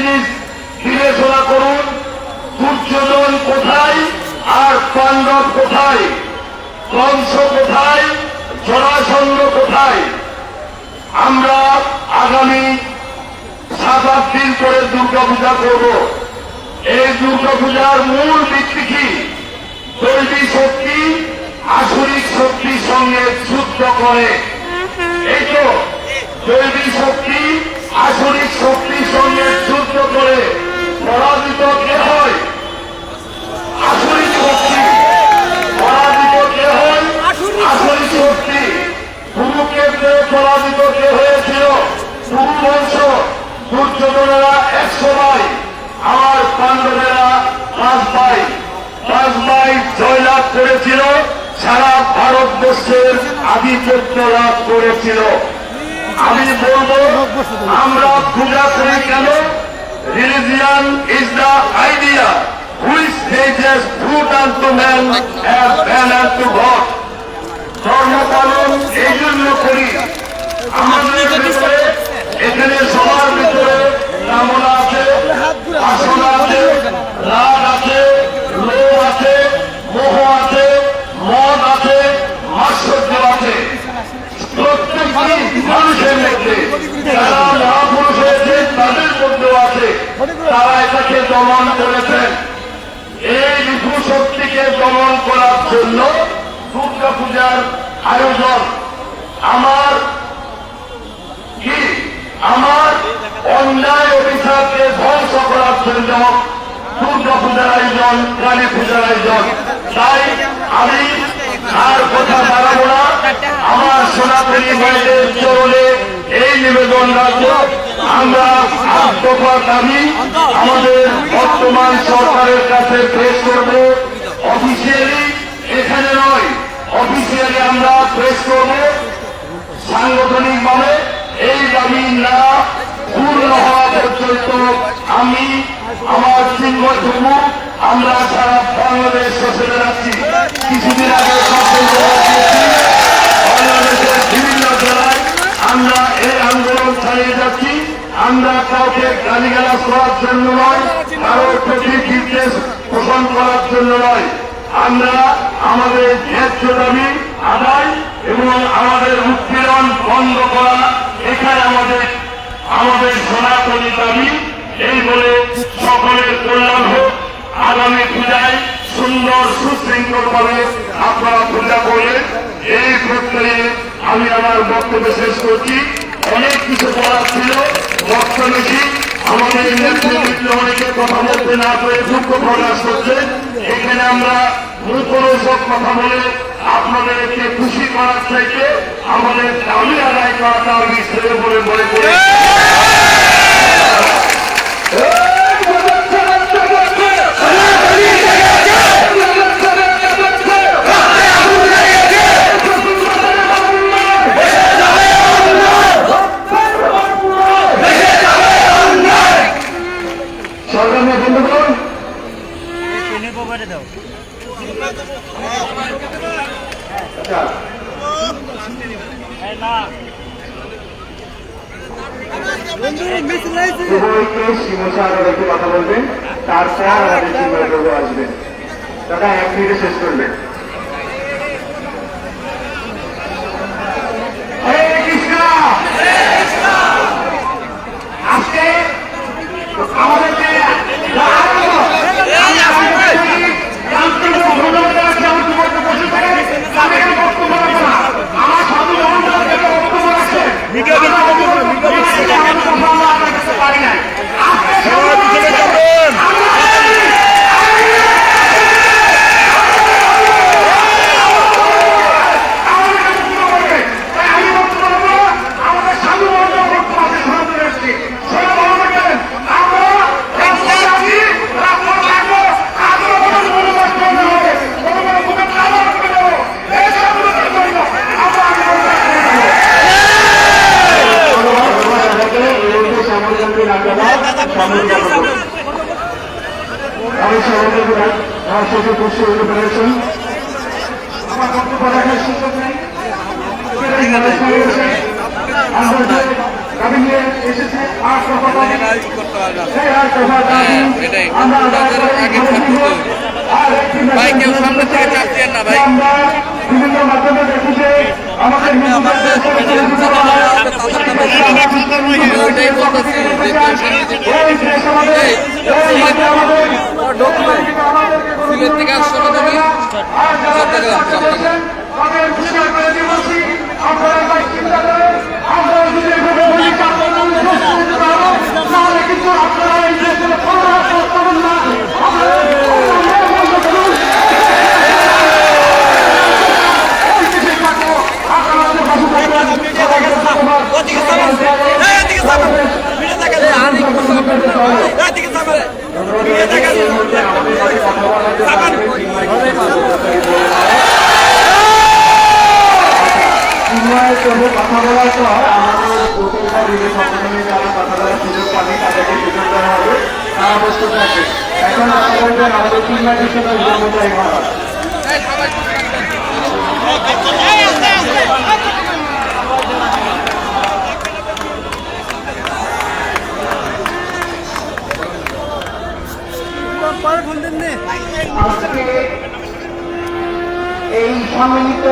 জিনিস বিবেচনা করুন, দুর্যোধন কোথায় আর পাণ্ডব কোথায়, কংস কোথায়, জরাসন্ধ কোথায়। আমরা আগামী 7-8 দিন পরে দুর্গাপূজা করব। এই দুর্গাপূজার মূল ভিত্তি কি? দৈবী শক্তি আসরিক শক্তির সঙ্গে যুদ্ধ করে। এই তো দৈবী শক্তি আসরিক শক্তির সঙ্গে যুদ্ধ করে পরাজিত কে হয়? আসরিক শক্তি। পরাজিত কে হয়? আসরিক শক্তি। কুরুক্ষেত্রে পরাজিত কে হয়েছিল? কুরু বংশ। দুর্যোধনেরা 100 ভাই, আমার পাণ্ডবেরা 5 ভাই। 5 ভাই জয়লাভ করেছিল, সারা ভারতবর্ষের আধিপত্য লাভ করেছিল। আমি বলবো আমরা পূজা করি কেন? Religion is the idea which raises fruit আনটু man as man আনটু god. ধর্ম পালন এই জন্য করি, আমাদের ভিতরে এখানে সবার ভিতরে কামনা আছে, বাসনা আছে, রাগ আছে, লোভ আছে, মোহ আছে, মদ আছে, মাৎসর্য আছে। প্রত্যেকটি মানুষের মধ্যে যারা মহাপুরুষ হয়েছে তাদের মধ্যেও আছে। তারা এটাকে দমন করেছেন। এই বিভু শক্তিকে দমন করার জন্য দুর্গা পূজার আয়োজন। আমার কি আমার অন্যায় অভিশাপকে ধ্বংস করার জন্য দুর্গা পূজার আয়োজন, কালী পূজার আয়োজন। তাই আমি আর কথা বাড়াবো না, আমার সনাতনী ভাইদের চরণে এই নিবেদন রাখবো। আমরা আত্মপাত দাবি আমাদের বর্তমান সরকারের কাছে পেশ করব। অফিসিয়ালি এখানে নয়, অফিসিয়ালি আমরা পেশ করব। সাংগঠনিক ভাবে এই দাবি না পূর্ণ হওয়া পর্যন্ত আমি আমার চিহ্নটুকু আমরা সারা বাংলাদেশ সচেতন রাখছি। কিছুদিন আগে বাংলাদেশের বিভিন্ন জেলায় আমরা এই আন্দোলন চালিয়ে যাচ্ছি। আমরা কাউকে গালিগালাজ করার জন্য নয়, কারোর প্রতি বিদ্বেষ পোষণ করার জন্য নয়। আমরা আমাদের ন্যায্য দাবি আদায় এবং আমাদের উৎপীড়ন বন্ধ করা, এখানে আমাদের সনাতনী দাবি। এই বলে সকলের কল্যাণ হোক। আগামী পূজায় সুন্দর সুশৃঙ্খল ভাবে আপনারা পূজা করলে এই প্রত্যয়ে আমি আমার বক্তব্য শেষ করছি। অনেক কিছু বলার ছিল, বক্তব্য বেশি। আমাদের নেতৃত্বে অনেকে কথা বলতে না পেরে দুঃখ প্রকাশ করছে। এখানে আমরা মুখরো সব কথা বলে আপনাদেরকে খুশি করার চাইতে আমাদের দাবি আদায় করাটা আমি ছেলে বলে মনে করি। একটু কথা বলবেন, তারপর আমাদের সিংহবাবু আসবেন। দাদা 1 মিনিটে শেষ করবেন। আজকে আমাদেরকে আমার সাধু পারি না। আমি সবাইকে খুশি হতে পেরেছেন। আমার বক্তব্য রাখার সুযোগ নেই। দাবি নিয়ে এসেছে 8 দফা দাবি। করতে পারলাম সেই 8 দফা দাবি এটাই আমরা তাদের আগে আর একটি ভাই কেউ সামনে থেকে চাপ দিয়েন না ভাই আমরা বিভিন্ন মাধ্যমে দেখি যে আমাদের ওইটাই বলতেছি যে কেউ সামনে থেকে সিলেট থেকে আসছো না তুমি কথা বলার পর আমাদের প্রতিষ্ঠা দিলে সম্মেলনে যারা কথা বলার সুযোগ পাবে তাদেরকে সুযোগ দেওয়া হবে, তারা প্রস্তুত থাকবে। এখন কথা বলবেন আমাদের তিন মাসের সাথে মহারাজ। আজকে এই সম্মিলিত